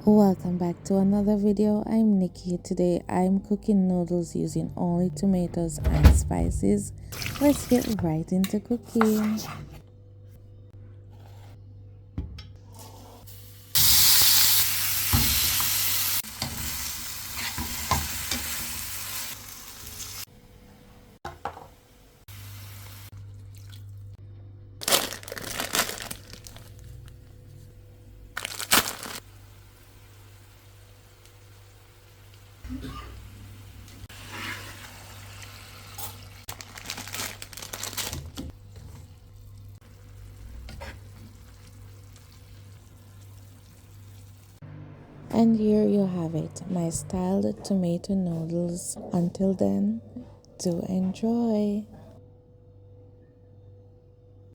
Welcome back to another video. I'm Nikki. Today I'm cooking noodles using only tomatoes and spices. Let's get right into cooking. And here you have it, my styled tomato noodles. Until then, do enjoy.